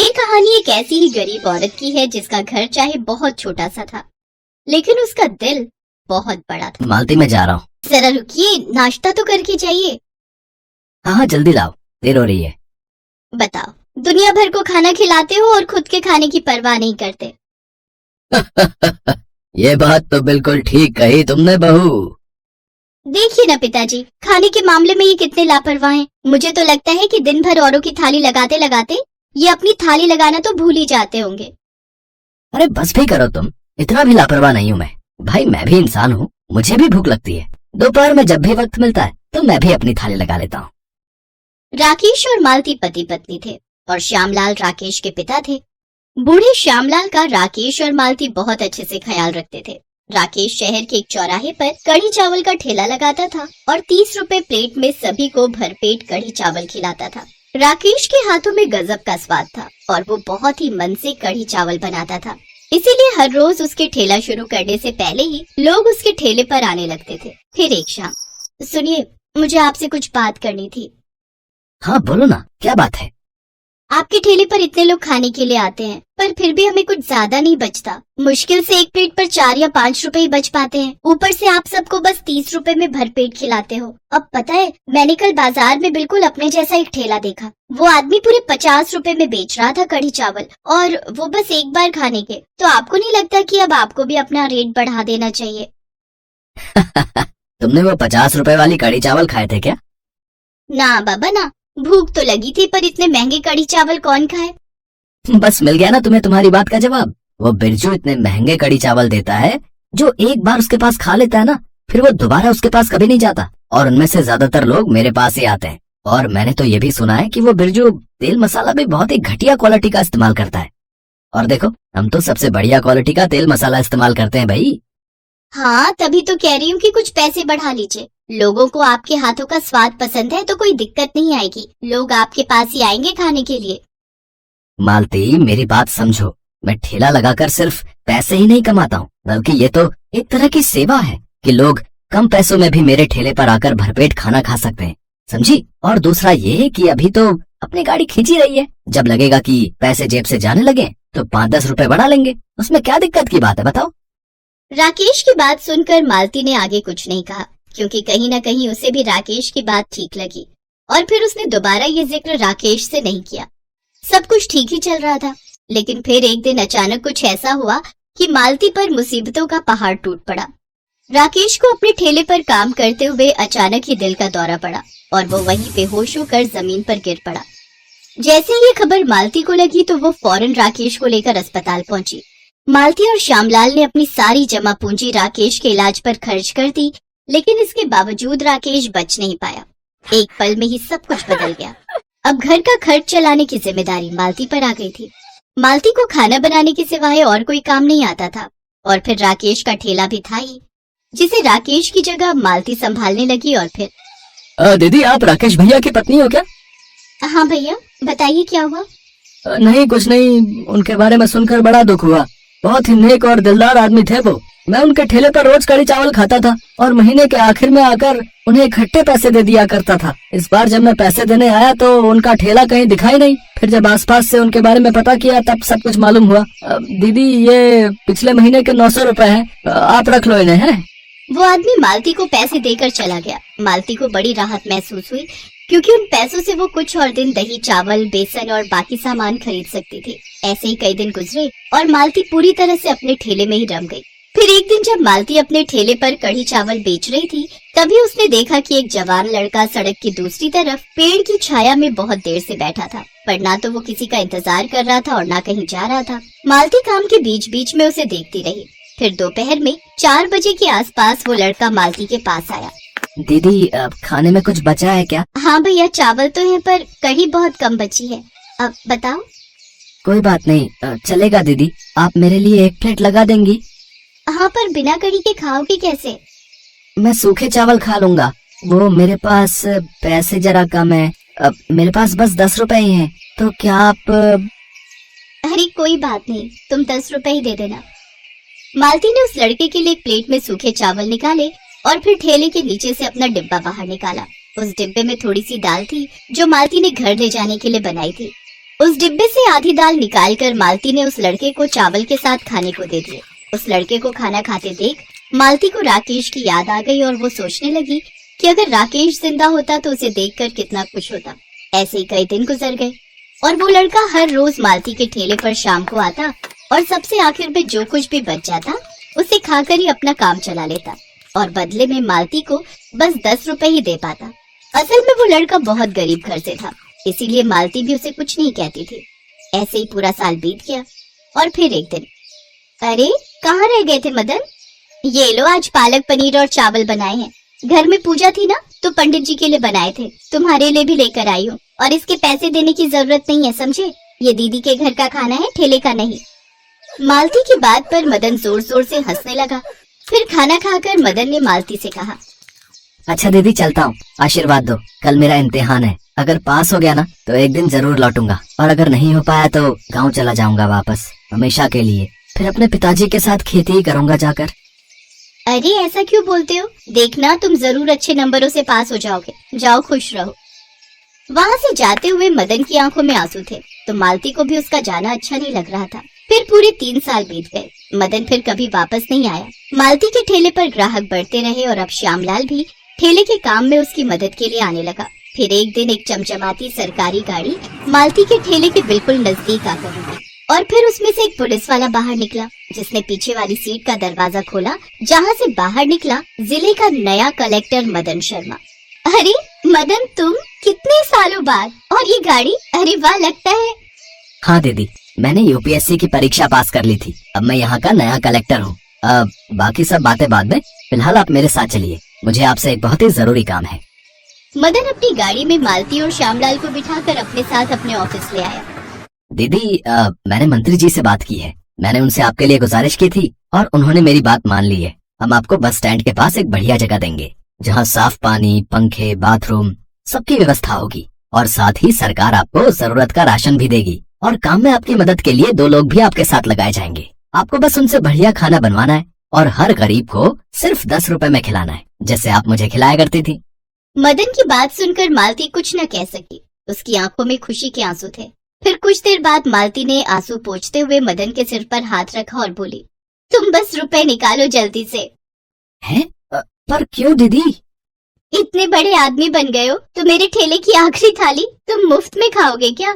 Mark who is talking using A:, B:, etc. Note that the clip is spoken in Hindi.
A: ये कहानी एक ऐसी ही गरीब औरत की है जिसका घर चाहे बहुत छोटा सा था, लेकिन उसका दिल बहुत बड़ा था।
B: मालती मैं जा रहा हूँ।
A: जरा रुकिए, नाश्ता तो करके जाइए।
B: हाँ जल्दी लाओ, देर हो रही है।
A: बताओ, दुनिया भर को खाना खिलाते हो और खुद के खाने की परवाह नहीं करते।
B: ये बात तो बिल्कुल ठीक कही तुमने बहू।
A: देखिए ना पिताजी, खाने के मामले में ये कितने लापरवाह हैं। मुझे तो लगता है कि दिन भर औरों की थाली लगाते लगाते ये अपनी थाली लगाना तो भूल ही जाते होंगे।
B: अरे बस भी करो तुम, इतना भी लापरवाह नहीं हूँ मैं। भाई मैं भी इंसान हूँ, मुझे भी भूख लगती है। दोपहर में जब भी वक्त मिलता है तो मैं भी अपनी थाली लगा लेता हूँ।
A: राकेश और मालती पति पत्नी थे और श्यामलाल राकेश के पिता थे। बूढ़े श्यामलाल का राकेश और मालती बहुत अच्छे से ख्याल रखते थे। राकेश शहर के एक चौराहे पर कढ़ी चावल का ठेला लगाता था और 30 रुपए प्लेट में सभी को भरपेट कढ़ी चावल खिलाता था। राकेश के हाथों में गजब का स्वाद था और वो बहुत ही मन से कढ़ी चावल बनाता था। इसीलिए हर रोज उसके ठेला शुरू करने से पहले ही लोग उसके ठेले पर आने लगते थे। फिर एक शाम, सुनिए, मुझे आपसे कुछ बात करनी थी।
B: हाँ बोलो ना, क्या बात है?
A: आपके ठेले पर इतने लोग खाने के लिए आते हैं, पर फिर भी हमें कुछ ज्यादा नहीं बचता। मुश्किल से एक प्लेट पर 4 या 5 रुपए ही बच पाते हैं। ऊपर से आप सबको बस 30 रुपए में भरपेट खिलाते हो। अब पता है, मैंने कल बाजार में बिल्कुल अपने जैसा एक ठेला देखा। वो आदमी पूरे 50 रुपए में बेच रहा था कढ़ी चावल, और वो बस एक बार खाने के। तो आपको नहीं लगता कि अब आपको भी अपना रेट बढ़ा देना चाहिए?
B: तुमने वो 50 रुपए वाली कढ़ी चावल खाए थे क्या?
A: ना बाबा ना, भूख तो लगी थी, पर इतने महंगे कढ़ी चावल कौन खाए।
B: बस मिल गया ना तुम्हें तुम्हारी बात का जवाब। वो बिरजू इतने महंगे कढ़ी चावल देता है, जो एक बार उसके पास खा लेता है ना, फिर वो दोबारा उसके पास कभी नहीं जाता। और उनमें से ज्यादातर लोग मेरे पास ही आते हैं। और मैंने तो ये भी सुना है कि वो बिरजू तेल मसाला भी बहुत ही घटिया क्वालिटी का इस्तेमाल करता है। और देखो, हम तो सबसे बढ़िया क्वालिटी का तेल मसाला इस्तेमाल करते हैं भाई।
A: हाँ, तभी तो कह रही हूँ कि कुछ पैसे बढ़ा लीजिए। लोगों को आपके हाथों का स्वाद पसंद है तो कोई दिक्कत नहीं आएगी। लोग आपके पास ही आएंगे खाने के लिए।
B: मालती मेरी बात समझो, मैं ठेला लगाकर सिर्फ पैसे ही नहीं कमाता हूँ, बल्कि ये तो एक तरह की सेवा है कि लोग कम पैसों में भी मेरे ठेले पर आकर भरपेट खाना खा सकते हैं, समझी? और दूसरा ये कि अभी तो अपनी गाड़ी खींची रही है, जब लगेगा कि पैसे जेब से जाने लगे तो 5-10 रुपए बढ़ा लेंगे। उसमें क्या दिक्कत की बात है बताओ?
A: राकेश की बात सुनकर मालती ने आगे कुछ नहीं कहा, क्योंकि कहीं न कहीं उसे भी राकेश की बात ठीक लगी। और फिर उसने दोबारा ये जिक्र राकेश से नहीं किया। सब कुछ ठीक ही चल रहा था, लेकिन फिर एक दिन अचानक कुछ ऐसा हुआ कि मालती पर मुसीबतों का पहाड़ टूट पड़ा। राकेश को अपने ठेले पर काम करते हुए अचानक ही दिल का दौरा पड़ा और वो वहीं बेहोश होकर जमीन पर गिर पड़ा। जैसे ये खबर मालती को लगी तो वो फौरन राकेश को लेकर अस्पताल पहुंची। मालती और श्यामलाल ने अपनी सारी जमा पूंजी राकेश के इलाज पर खर्च कर दी, लेकिन इसके बावजूद राकेश बच नहीं पाया। एक पल में ही सब कुछ बदल गया। अब घर का खर्च चलाने की जिम्मेदारी मालती पर आ गई थी। मालती को खाना बनाने के सिवाय और कोई काम नहीं आता था, और फिर राकेश का ठेला भी था ही, जिसे राकेश की जगह मालती संभालने लगी। और फिर
B: दीदी, आप राकेश भैया की पत्नी हो क्या?
A: हाँ भैया, बताइए क्या हुआ?
B: नहीं कुछ नहीं, उनके बारे में सुनकर बड़ा दुख हुआ। बहुत ही नेक और दिलदार आदमी थे वो। मैं उनके ठेले पर रोज कढ़ी चावल खाता था और महीने के आखिर में आकर उन्हें इकट्ठे पैसे दे दिया करता था। इस बार जब मैं पैसे देने आया तो उनका ठेला कहीं दिखाई नहीं। फिर जब आसपास से उनके बारे में पता किया तब सब कुछ मालूम हुआ। दीदी, ये पिछले महीने के 900 रुपए हैं, आप रख लो इन्हें। है
A: वो आदमी मालती को पैसे देकर चला गया। मालती को बड़ी राहत महसूस हुई, क्योंकि उन पैसों से वो कुछ और दिन दही, चावल, बेसन और बाकी सामान खरीद सकती थी। ऐसे ही कई दिन गुजरे और मालती पूरी तरह से अपने ठेले में ही रम गई। फिर एक दिन जब मालती अपने ठेले पर कढ़ी चावल बेच रही थी, तभी उसने देखा कि एक जवान लड़का सड़क की दूसरी तरफ पेड़ की छाया में बहुत देर से बैठा था, पर ना तो वो किसी का इंतजार कर रहा था और ना कहीं जा रहा था। मालती काम के बीच बीच में उसे देखती रही। फिर दोपहर में 4 बजे के आसपास वो लड़का मालती के पास आया।
B: दीदी, खाने में कुछ बचा है क्या?
A: हाँ भैया, चावल तो है, पर कढ़ी बहुत कम बची है। अब बताओ।
B: कोई बात नहीं, चलेगा दीदी, आप मेरे लिए 1 प्लेट लगा देंगी?
A: हाँ, पर बिना कढ़ी के खाओगे कैसे?
B: मैं सूखे चावल खा लूंगा। वो मेरे पास पैसे जरा कम है, मेरे पास बस 10 रुपए ही हैं, तो क्या आप?
A: अरे कोई बात नहीं, तुम 10 रुपए ही दे देना। मालती ने उस लड़के के लिए एक प्लेट में सूखे चावल निकाले और फिर ठेले के नीचे से अपना डिब्बा बाहर निकाला। उस डिब्बे में थोड़ी सी दाल थी जो मालती ने घर ले जाने के लिए बनाई थी। उस डिब्बे से आधी दाल निकालकर मालती ने उस लड़के को चावल के साथ खाने को दे दिए। उस लड़के को खाना खाते देख मालती को राकेश की याद आ गई और वो सोचने लगी कि अगर राकेश जिंदा होता तो उसे देखकर कितना खुश होता। ऐसे ही कई दिन गुजर गए और वो लड़का हर रोज मालती के ठेले पर शाम को आता और सबसे आखिर में जो कुछ भी बच जाता उसे खाकर ही अपना काम चला लेता और बदले में मालती को बस 10 रुपए ही दे पाता। असल में वो लड़का बहुत गरीब घर से था, इसीलिए मालती भी उसे कुछ नहीं कहती थी। ऐसे ही पूरा साल बीत गया और फिर एक दिन, अरे कहाँ रह गए थे मदन? ये लो आज पालक पनीर और चावल बनाए हैं। घर में पूजा थी ना तो पंडित जी के लिए बनाए थे, तुम्हारे लिए भी लेकर आई हूँ और इसके पैसे देने की जरूरत नहीं है, समझे? ये दीदी के घर का खाना है, ठेले का नहीं। मालती की बात पर मदन जोर जोर से हंसने लगा। फिर खाना खाकर मदन ने मालती से कहा,
B: अच्छा दीदी चलता हूँ, आशीर्वाद दो। कल मेरा इम्तिहान है, अगर पास हो गया ना तो एक दिन जरूर लौटूंगा और अगर नहीं हो पाया तो गाँव चला जाऊंगा वापस हमेशा के लिए। फिर अपने पिताजी के साथ खेती ही करूंगा जाकर।
A: अरे ऐसा क्यों बोलते हो? देखना तुम जरूर अच्छे नंबरों से पास हो जाओगे। जाओ खुश रहो। वहाँ से जाते हुए मदन की आंखों में आंसू थे तो मालती को भी उसका जाना अच्छा नहीं लग रहा था। फिर पूरे 3 साल बीत गए। मदन फिर कभी वापस नहीं आया। मालती के ठेले पर ग्राहक बढ़ते रहे और अब श्यामलाल भी ठेले के काम में उसकी मदद के लिए आने लगा। फिर एक दिन एक चमचमाती सरकारी गाड़ी मालती के ठेले के बिल्कुल नजदीक आकर रुकी और फिर उसमें से एक पुलिस वाला बाहर निकला जिसने पीछे वाली सीट का दरवाजा खोला जहाँ से बाहर निकला जिले का नया कलेक्टर मदन शर्मा। अरे मदन, तुम कितने सालों बाद, और ये गाड़ी, अरे वाह, लगता है।
B: हाँ दीदी, मैंने यूपीएससी की परीक्षा पास कर ली थी। अब मैं यहाँ का नया कलेक्टर हूँ। बाकी सब बातें बाद में, फिलहाल आप मेरे साथ चलिए, मुझे आपसे एक बहुत ही जरूरी काम है।
A: मदन अपनी गाड़ी में मालती और श्यामलाल को बिठाकर अपने साथ अपने ऑफिस ले आया।
B: दीदी मैंने मंत्री जी से बात की है। मैंने उनसे आपके लिए गुजारिश की थी और उन्होंने मेरी बात मान ली है। हम आपको बस स्टैंड के पास एक बढ़िया जगह देंगे जहाँ साफ पानी, पंखे, बाथरूम सबकी व्यवस्था होगी और साथ ही सरकार आपको जरूरत का राशन भी देगी और काम में आपकी मदद के लिए 2 लोग भी आपके साथ लगाए जाएंगे। आपको बस उनसे बढ़िया खाना बनवाना है और हर गरीब को सिर्फ 10 रुपए में खिलाना है, जैसे आप मुझे खिलाया करती थी।
A: मदन की बात सुनकर मालती कुछ न कह सकी। उसकी आंखों में खुशी के आंसू थे। फिर कुछ देर बाद मालती ने आंसू पोंछते हुए मदन के सिर पर हाथ रखा और बोली, तुम बस रुपए निकालो जल्दी से।
B: हैं? पर क्यों दीदी?
A: इतने बड़े आदमी बन गए हो तो मेरे ठेले की आखिरी थाली तुम मुफ्त में खाओगे क्या?